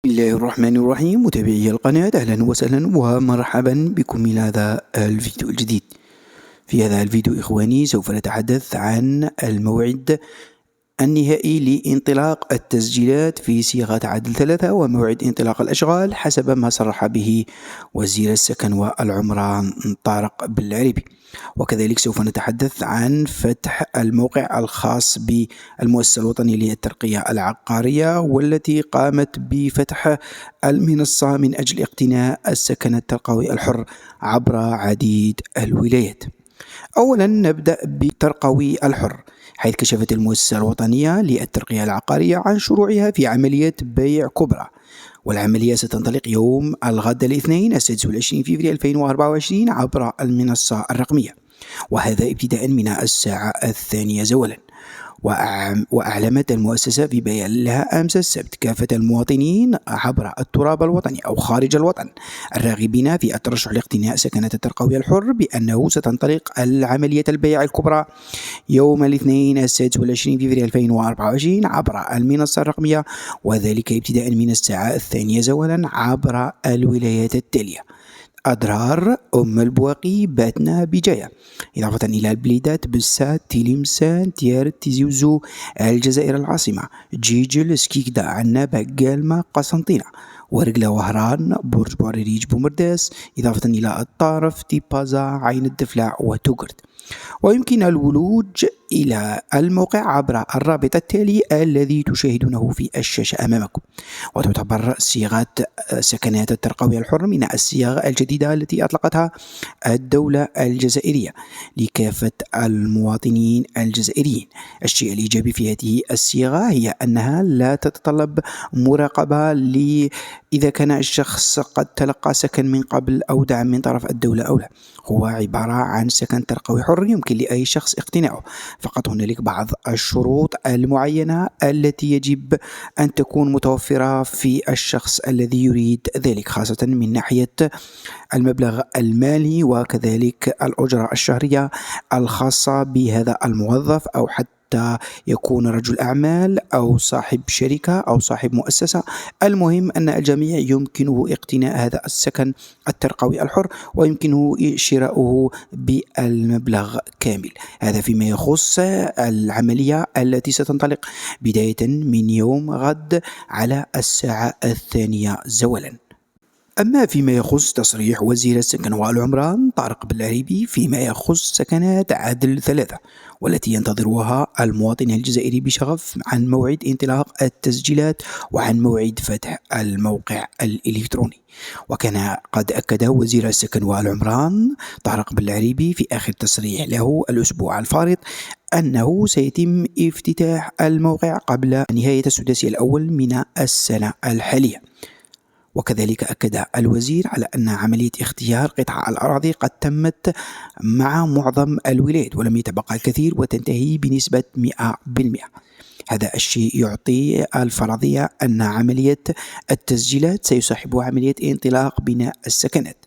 بسم الله الرحمن الرحيم. متابعي القناة، أهلا وسهلا ومرحبا بكم إلى هذا الفيديو الجديد. في هذا الفيديو إخواني سوف نتحدث عن الموعد النهائي لانطلاق التسجيلات في صيغة عدل 3 وموعد انطلاق الأشغال حسب ما صرح به وزير السكن والعمران طارق بالعريبي. وكذلك سوف نتحدث عن فتح الموقع الخاص بالمؤسسة الوطنية للترقية العقارية، والتي قامت بفتح المنصة من أجل اقتناء السكن الترقوي الحر عبر عديد الولايات. أولا نبدأ بالترقوي الحر، حيث كشفت المؤسسة الوطنية للترقية العقارية عن شروعها في عملية بيع كبرى، والعملية ستنطلق يوم الغد الاثنين 26 فبراير 2024 عبر المنصة الرقمية، وهذا ابتداء من الساعة 2 زولا. وأعلمت المؤسسة في بيان لها أمس السبت كافة المواطنين عبر التراب الوطني أو خارج الوطن الراغبين في الترشح لاقتناء سكنات الترقوي الحر بأنه ستنطلق العملية البيع الكبرى يوم الاثنين 26 فبراير 2024 عبر المنصة الرقمية، وذلك ابتداء من الساعة 2 زولا عبر الولايات التالية: أضرار، أم البواقي، باتنا، بجاية، إضافة إلى البليدات بسات، تلمسان، تيارت، تيزي وزو، الجزائر العاصمة، جيجل، سكيكدا، عنابة، قالمة، قسنطينة، ورقلة، وهران، برج بوعريريج، بومرداس، إضافة إلى الطارف، تيبازا، عين الدفلع، وتوغرد. ويمكن الولوج إلى الموقع عبر الرابط التالي الذي تشاهدونه في الشاشة أمامكم. وتعتبر صيغة سكنات الترقوي الحر من الصيغ الجديدة التي أطلقتها الدولة الجزائرية لكافة المواطنين الجزائريين. الشيء الإيجابي في هذه الصيغة هي أنها لا تتطلب مراقبة إذا كان الشخص قد تلقى سكن من قبل أو دعم من طرف الدولة أو لا. هو عبارة عن سكن ترقوي حر يمكن لأي شخص اقتناعه، فقط هنالك بعض الشروط المعينة التي يجب أن تكون متوفرة في الشخص الذي يريد ذلك، خاصة من ناحية المبلغ المالي وكذلك الأجرة الشهرية الخاصة بهذا الموظف، أو حتى يكون رجل أعمال أو صاحب شركة أو صاحب مؤسسة. المهم أن الجميع يمكنه اقتناء هذا السكن الترقوي الحر، ويمكنه شراؤه بالمبلغ كامل. هذا فيما يخص العملية التي ستنطلق بداية من يوم غد على الساعة 2 زولا. أما فيما يخص تصريح وزير السكن والعمران طارق بالعريبي فيما يخص سكنات عدل 3 والتي ينتظرها المواطن الجزائري بشغف عن موعد انطلاق التسجيلات وعن موعد فتح الموقع الإلكتروني. وكان قد أكد وزير السكن والعمران طارق بالعريبي في آخر تصريح له الأسبوع الفارط أنه سيتم افتتاح الموقع قبل نهاية السداسي الأول من السنة الحالية. وكذلك أكد الوزير على أن عملية اختيار قطع الأراضي قد تمت مع معظم الولايات ولم يتبقى الكثير وتنتهي بنسبة 100%. هذا الشيء يعطي الفرضية أن عملية التسجيلات سيصاحبها عملية انطلاق بناء السكنات.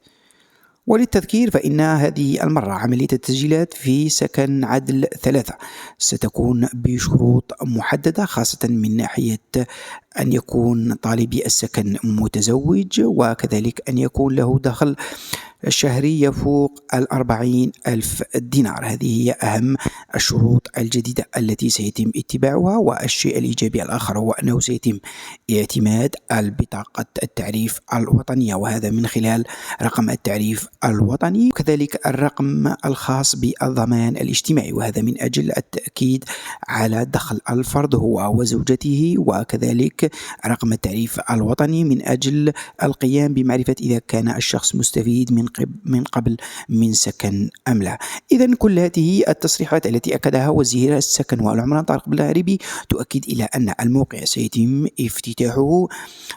وللتذكير فإن هذه المرة عملية التسجيلات في سكن عدل 3 ستكون بشروط محددة، خاصة من ناحية أن يكون طالبي السكن متزوج، وكذلك أن يكون له دخل شهري يفوق 40,000 دينار. هذه هي أهم الشروط الجديدة التي سيتم اتباعها. والشيء الإيجابي الآخر هو أنه سيتم اعتماد البطاقة التعريف الوطنية، وهذا من خلال رقم التعريف الوطني، وكذلك الرقم الخاص بالضمان الاجتماعي، وهذا من أجل التأكيد على دخل الفرد هو وزوجته، وكذلك رقم التعريف الوطني من أجل القيام بمعرفة إذا كان الشخص مستفيد من قبل من سكن أم لا. إذن كل هذه التصريحات التي أكدها وزير السكن والعمران طارق بالعريبي تؤكد إلى أن الموقع سيتم افتتاحه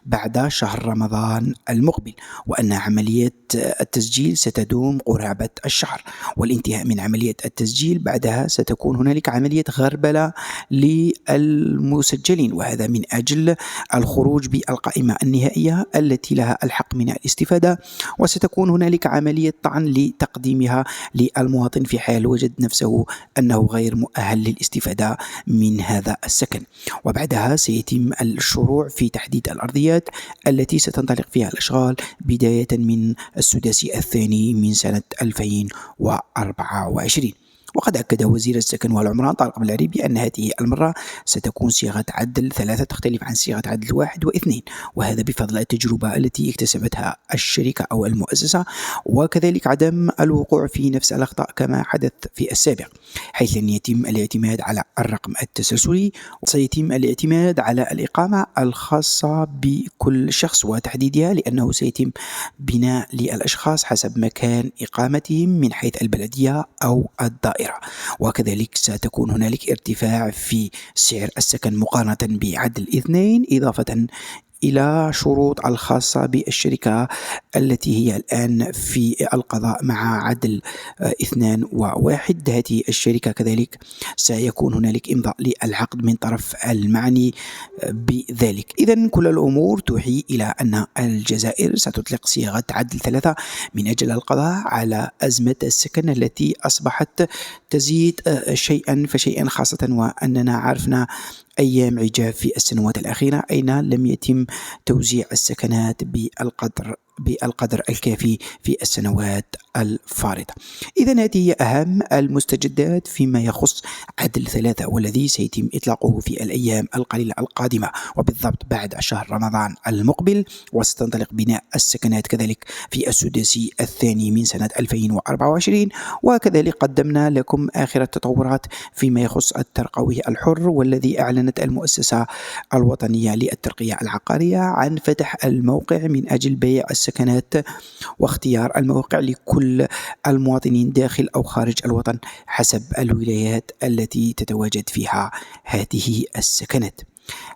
بعد شهر رمضان المقبل، وأن عملية التسجيل ستدوم قرابة الشهر، والانتهاء من عملية التسجيل بعدها ستكون هنالك عملية غربلة للمسجلين، وهذا من أجل الخروج بالقائمة النهائية التي لها الحق من الاستفادة. وستكون هنالك وكذلك عملية طعن لتقديمها للمواطن في حال وجد نفسه أنه غير مؤهل للاستفادة من هذا السكن. وبعدها سيتم الشروع في تحديد الأرضيات التي ستنطلق فيها الأشغال بداية من السداسي الثاني من سنة 2024. وقد أكد وزير السكن والعمران طارق بن بأن هذه المرة ستكون صيغة عدل 3 تختلف عن صيغة عدل 1 و2، وهذا بفضل التجربة التي اكتسبتها الشركة أو المؤسسة، وكذلك عدم الوقوع في نفس الأخطاء كما حدث في السابق، حيث لن يتم الاعتماد على الرقم التسلسلي، وسيتم الاعتماد على الإقامة الخاصة بكل شخص وتحديدها، لأنه سيتم بناء للأشخاص حسب مكان إقامتهم من حيث البلدية أو الدائرة. وكذلك ستكون هنالك ارتفاع في سعر السكن مقارنة بعدل 2، إضافة إلى شروط الخاصة بالشركة التي هي الآن في القضاء مع عدل 2 و1. هذه الشركة كذلك سيكون هنالك إمضاء للعقد من طرف المعني بذلك. إذن كل الأمور توحي إلى أن الجزائر ستطلق صيغة عدل 3 من أجل القضاء على أزمة السكن التي أصبحت تزيد شيئا فشيئا، خاصة وأننا عرفنا أيام عجاف في السنوات الأخيرة أين لم يتم توزيع السكنات بالقدر الكافي في السنوات الفارطة. إذن هذه هي أهم المستجدات فيما يخص عدل 3، والذي سيتم إطلاقه في الأيام القليلة القادمة، وبالضبط بعد شهر رمضان المقبل، وستنطلق بناء السكنات كذلك في السداسي الثاني من سنة 2024. وكذلك قدمنا لكم آخر التطورات فيما يخص الترقوي الحر، والذي أعلنت المؤسسة الوطنية للترقية العقارية عن فتح الموقع من أجل بيع السكنات واختيار الموقع لكل المواطنين داخل أو خارج الوطن حسب الولايات التي تتواجد فيها هذه السكنات.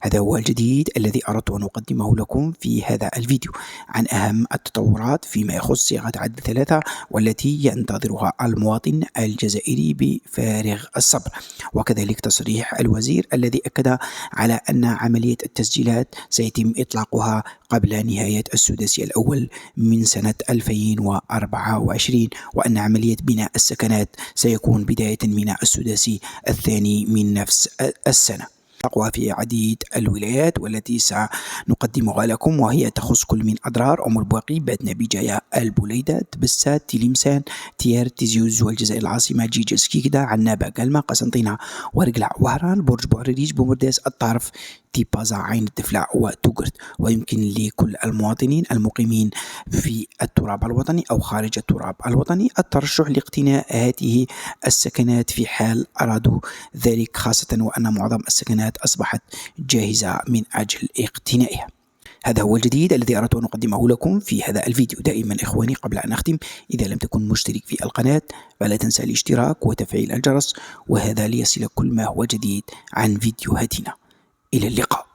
هذا هو الجديد الذي أردت أن أقدمه لكم في هذا الفيديو عن أهم التطورات فيما يخص صيغة عدل 3، والتي ينتظرها المواطن الجزائري بفارغ الصبر، وكذلك تصريح الوزير الذي أكد على أن عملية التسجيلات سيتم إطلاقها قبل نهاية السداسي الأول من سنة 2024، وأن عملية بناء السكنات سيكون بداية من السداسي الثاني من نفس السنة. تقوى في عديد الولايات والتي سنقدمها لكم، وهي تخص كل من أضرار، أم البواقي، بادنا، بجاية، البوليدة، تبسات، تلمسان، تيار، تيزيوز، والجزائر العاصمة، جيجا، سكيكدا، عنابة، قلمة، قسنطينة، ورقلع، وهران، برج بوعريريج، بومرداس، الطرف، تيبازا، عين الدفلع، وتوغرت. ويمكن لكل المواطنين المقيمين في التراب الوطني أو خارج التراب الوطني الترشح لاقتناء هذه السكنات في حال أرادوا ذلك، خاصة وأن معظم السكنات أصبحت جاهزة من أجل اقتنائها. هذا هو الجديد الذي أردت أن أقدمه لكم في هذا الفيديو. دائما إخواني، قبل أن أختم، إذا لم تكن مشترك في القناة فلا تنسى الاشتراك وتفعيل الجرس، وهذا ليصلك كل ما هو جديد عن فيديوهاتنا. إلى اللقاء.